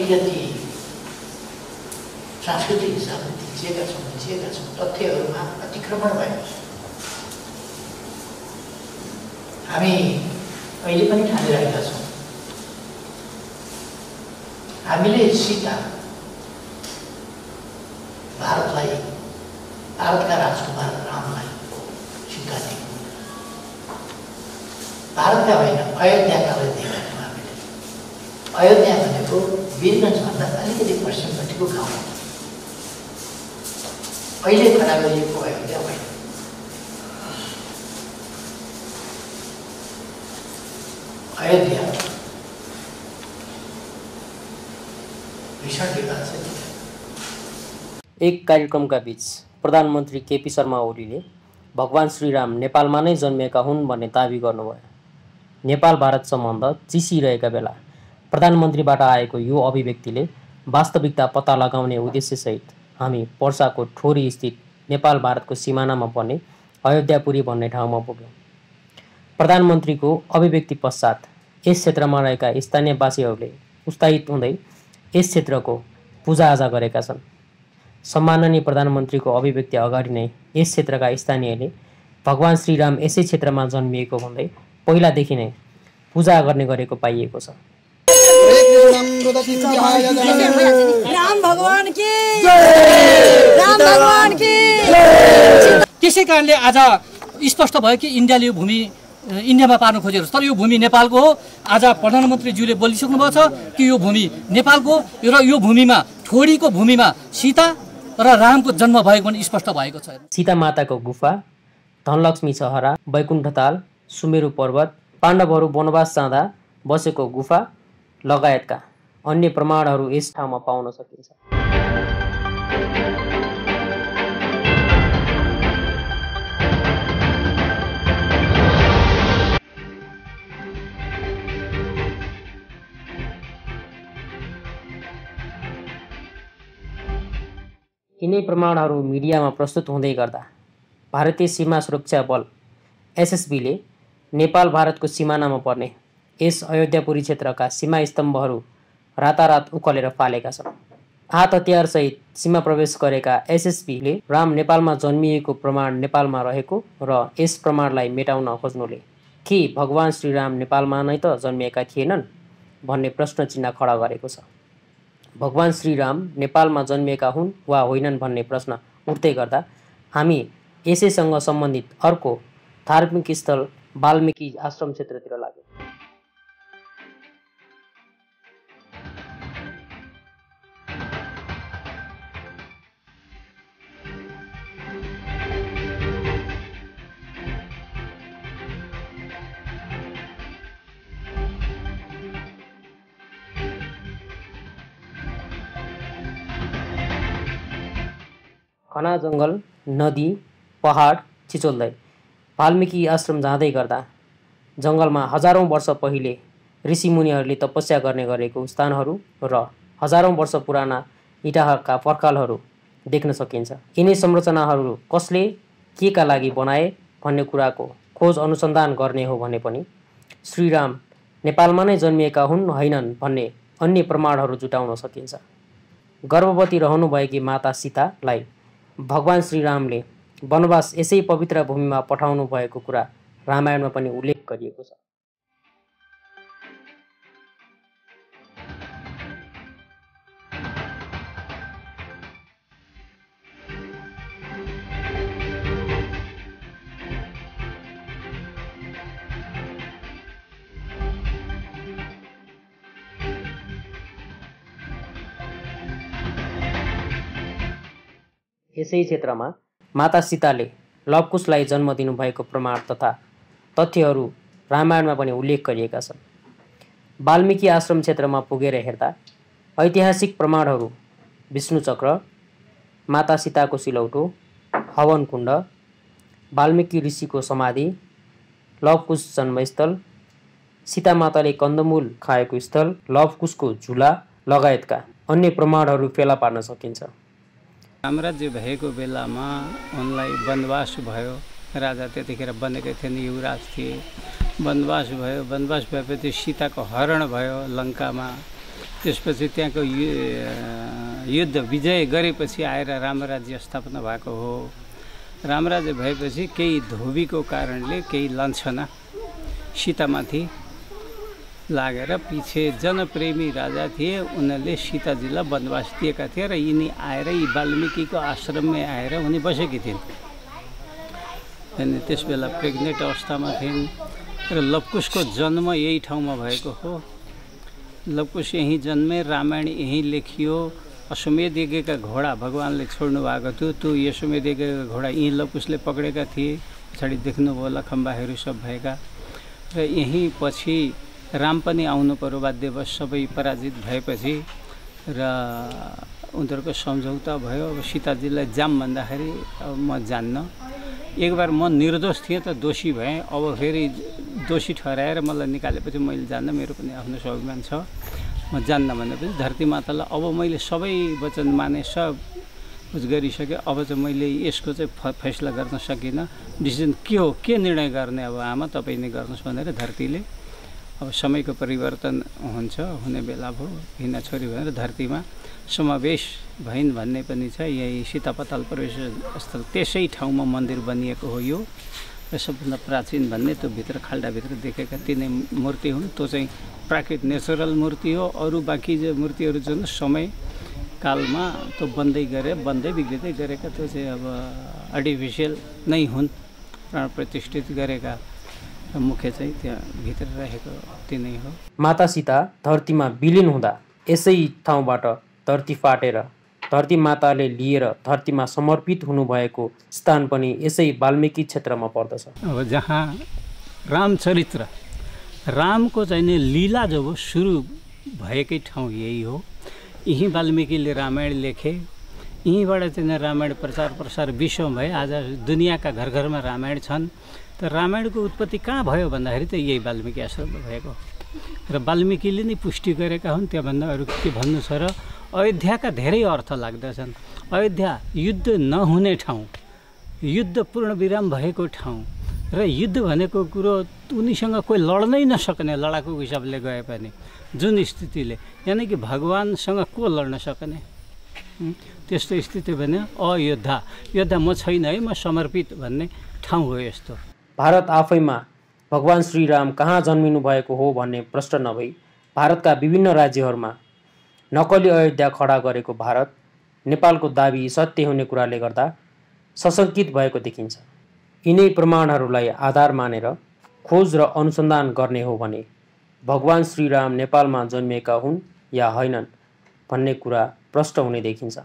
अलिकति सांस्कृतिक हिसाबले थिचिएका छौँ तथ्यहरूमा अतिक्रमण भएको छ। हामी अहिले पनि ठानिरहेका छौँ हामीले सीता भारतका राजकुमार रामलाई सीता दियौँ। भारतका होइन अयोध्याकालाई दिएका थियौँ हामीले। अयोध्या भनेको वीरगञ्जभन्दा अलिकति पश्चिमपट्टिको गाउँ हो। अहिले खडा गरिएको अयोध्या होइन। अयोध्या भीषण विवाद छ। एक कार्यक्रमका बीच प्रधानमन्त्री केपी शर्मा ओलीले भगवान श्रीराम नेपालमा नै जन्मिएका हुन् भन्ने दावी गर्नुभयो। नेपाल भारत सम्बन्ध चिसिरहेका बेला प्रधानमन्त्रीबाट आएको यो अभिव्यक्तिले वास्तविकता पत्ता लगाउने उद्देश्यसहित हामी पर्साको ठोरी स्थित नेपाल भारतको सिमानामा पर्ने अयोध्यापुरी भन्ने ठाउँमा पुग्यौँ। प्रधानमन्त्रीको अभिव्यक्ति पश्चात यस क्षेत्रमा रहेका स्थानीयवासीहरूले उत्साहित हुँदै यस क्षेत्रको पूजाआजा गरेका छन्। सम्माननीय प्रधानमन्त्रीको अभिव्यक्ति अगाडि नै यस क्षेत्रका स्थानीयले भगवान श्रीराम यसै क्षेत्रमा जन्मिएको भन्दै पहिलादेखि नै पूजा गर्ने गरेको पाइएको छ। त्यसै कारणले आज स्पष्ट भयो कि इन्डियाले यो भूमि इन्डियामा पार्न खोजेको छ, तर यो भूमि नेपालको हो। आज प्रधानमन्त्रीज्यूले बोलिसक्नु भएको छ कि यो भूमि नेपालको र यो भूमिमा ठोडीको भूमिमा सीता र रामको जन्म भएको पनि स्पष्ट भएको छ। सीता माताको गुफा, धनलक्ष्मी छहरा, वैकुण्ठताल, सुमेरु पर्वत, पाण्डवहरू वनवास जाँदा बसेको गुफा लगायतका अन्य प्रमाणहरू यस ठाउँमा पाउन सकिन्छ। यिनै प्रमाणहरू मिडियामा प्रस्तुत हुँदै गर्दा भारतीय सीमा सुरक्षा बल एसएसबीले नेपाल भारतको सिमानामा पर्ने यस अयोध्यापुरी क्षेत्रका सीमा स्तम्भहरू रातारात उकलेर फालेका छन्। हात हतियारसहित सीमा प्रवेश गरेका एसएसबीले राम नेपालमा जन्मिएको प्रमाण नेपालमा रहेको र यस प्रमाणलाई मेटाउन खोज्नुले के भगवान श्रीराम नेपालमा नै त जन्मिएका थिएनन् भन्ने प्रश्न चिन्ह खडा गरेको छ। भगवान श्रीराम नेपालमा जन्मिएका हुन् वा होइनन् भन्ने प्रश्न उठ्दै गर्दा हामी यसैसँग सम्बन्धित अर्को धार्मिक स्थल वाल्मीकि आश्रम क्षेत्रतिर लाग्यौँ। घना जङ्गल, नदी, पहाड छिचोल्दै वाल्मीकि आश्रम जाँदै गर्दा जङ्गलमा हजारौँ वर्ष पहिले ऋषिमुनिहरूले तपस्या गर्ने गरेको स्थानहरू र हजारौँ वर्ष पुराना इँटाका पर्खालहरू देख्न सकिन्छ। यिनै संरचनाहरू कसले के का लागि बनाए भन्ने कुराको खोज अनुसन्धान गर्ने हो भने पनि श्रीराम नेपालमा नै जन्मिएका हुन् होइनन् भन्ने अन्य प्रमाणहरू जुटाउन सकिन्छ। गर्भवती रहनुभएकी माता सीतालाई भगवान श्रीरामले वनवास यसै पवित्र भूमिमा पठाउनु भएको कुरा रामायणमा पनि उल्लेख गरिएको छ। यसै क्षेत्रमा माता सीताले लवकुशलाई जन्म दिनुभएको प्रमाण तथा तथ्यहरू रामायणमा पनि उल्लेख गरिएका छन्। वाल्मीकि आश्रम क्षेत्रमा पुगेर हेर्दा ऐतिहासिक प्रमाणहरू विष्णुचक्र, माता सीताको सिलौटो, हवन कुण्ड, वाल्मीकि ऋषिको समाधि, लवकुश जन्मस्थल, सीतामाताले कन्दमूल खाएको स्थल, लवकुशको झुला लगायतका अन्य प्रमाणहरू फेला पार्न सकिन्छ। साम्राज्य भएको बेलामा उनलाई वनवास भयो। राजा त्यतिखेर बनेकै थिएन, युवराज थिए। वनवास भयो। वनवास भएपछि सीताको हरण भयो लङ्कामा। त्यसपछि त्यहाँको युद्ध विजय गरेपछि आएर रामराज्य स्थापना भएको हो। रामराज्य भएपछि केही धोबीको कारणले केही लान्छना सीतामाथि लागेर पछि जनप्रेमी राजा थिए, उनीहरूले सीताजीलाई वनवास दिएका थिए र यिनी आएर यी वाल्मिकीको आश्रममै आएर उनी बसेकी थिइन्। अनि त्यस बेला प्रेग्नेन्ट अवस्थामा थिइन् र लवकुशको जन्म यही ठाउँमा भएको हो। लवकुश यहीँ जन्मे, रामायण यहीँ लेखियो। अश्वमेध यज्ञका घोडा भगवानले छोड्नु भएको थियो, त्यो अश्वमेध यज्ञका घोडा यहीँ लवकुशले पक्रेका थिए। पछाडि देख्नुभयो होला खम्बाहरू सब भएका। र यहीँ पछि राम पनि आउनु पर्यो, वाद्यवश सबै पराजित भएपछि र उनीहरूको सम्झौता भयो। अब सीताजीलाई जाम भन्दाखेरि अब म जान्न, एक बार म निर्दोष थिएँ त दोषी भएँ, अब फेरि दोषी ठहराएर मलाई निकालेपछि मैले जान्न, मेरो पनि आफ्नो स्वाभिमान छ, म जान्न भनेपछि धरती मातालाई अब मैले सबै वचन माने, सब कुछ गरिसकेँ, अब चाहिँ मैले यसको चाहिँ फैसला गर्न सकिनँ। डिसिजन के हो, के निर्णय गर्ने अब आमा तपाईँ नै गर्नुहोस् भनेर धरतीले अब समयको परिवर्तन हुने बेला भयो, हिना छोरी भनेर धरतीमा समावेश भइन् भन्ने पनि छ। यही सीता पाताल प्रवेश स्थल त्यसै ठाउँमा मन्दिर बनिएको हो यो। र सबभन्दा प्राचीन भन्ने त्यो भित्र खाल्डाभित्र देखेका तिनै मूर्ति हुन्। त्यो चाहिँ प्राकृतिक नेचुरल मूर्ति हो। अरू बाँकी जो मूर्तिहरू जुन समय कालमा त्यो बन्दै बिग्रिँदै गरेका, त्यो चाहिँ अब आर्टिफिसियल नै हुन्, प्राण प्रतिष्ठित गरेका। मुख्य चाहिँ त्यहाँ भित्र रहेको तिनै हो। माता सीता धरतीमा विलिन हुँदा यसै ठाउँबाट धरती फाटेर धरती माताले लिएर धरतीमा समर्पित हुनुभएको स्थान पनि यसै वाल्मिकी क्षेत्रमा पर्दछ। अब जहाँ रामचरित्र, रामको चाहिँ नि लीला जो हो सुरु भएकै ठाउँ यही हो। यहीँ वाल्मिकीले रामायण लेखे, यहीँबाट चाहिँ रामायण प्रचार प्रसार विश्वमा भए। आज दुनियाँका घर घरमा रामायण छन्। त रामायणको उत्पत्ति कहाँ भयो भन्दाखेरि त यही वाल्मिकी आश्रममा भएको र वाल्मिकीले नै पुष्टि गरेका हुन्। त्योभन्दा अरू के भन्नु छ र अयोध्याका धेरै अर्थ लाग्दछन्। अयोध्या युद्ध नहुने ठाउँ, युद्ध पूर्णविराम भएको ठाउँ र युद्ध भनेको कुरो उनीसँग कोही लड्नै नसक्ने, लडाकुको हिसाबले गए पनि जुन स्थितिले, यानि कि भगवान्सँग को लड्न सक्ने त्यस्तो स्थिति भने अयोध्या, योद्धा म छैन है, म समर्पित भन्ने ठाउँ हो यस्तो। भारत आफैमा भगवान श्रीराम कहाँ जन्मिनु भएको हो भन्ने प्रश्न नभई भारतका विभिन्न राज्यहरूमा नक्कली अयोध्या खडा गरेको भारत नेपालको दाबी सत्य हुने कुराले गर्दा सशङ्कित भएको देखिन्छ। यिनै प्रमाणहरूलाई आधार मानेर खोज र अनुसन्धान गर्ने हो भने भगवान श्रीराम नेपालमा जन्मिएका हुन् या होइनन् भन्ने कुरा प्रष्ट हुने देखिन्छ।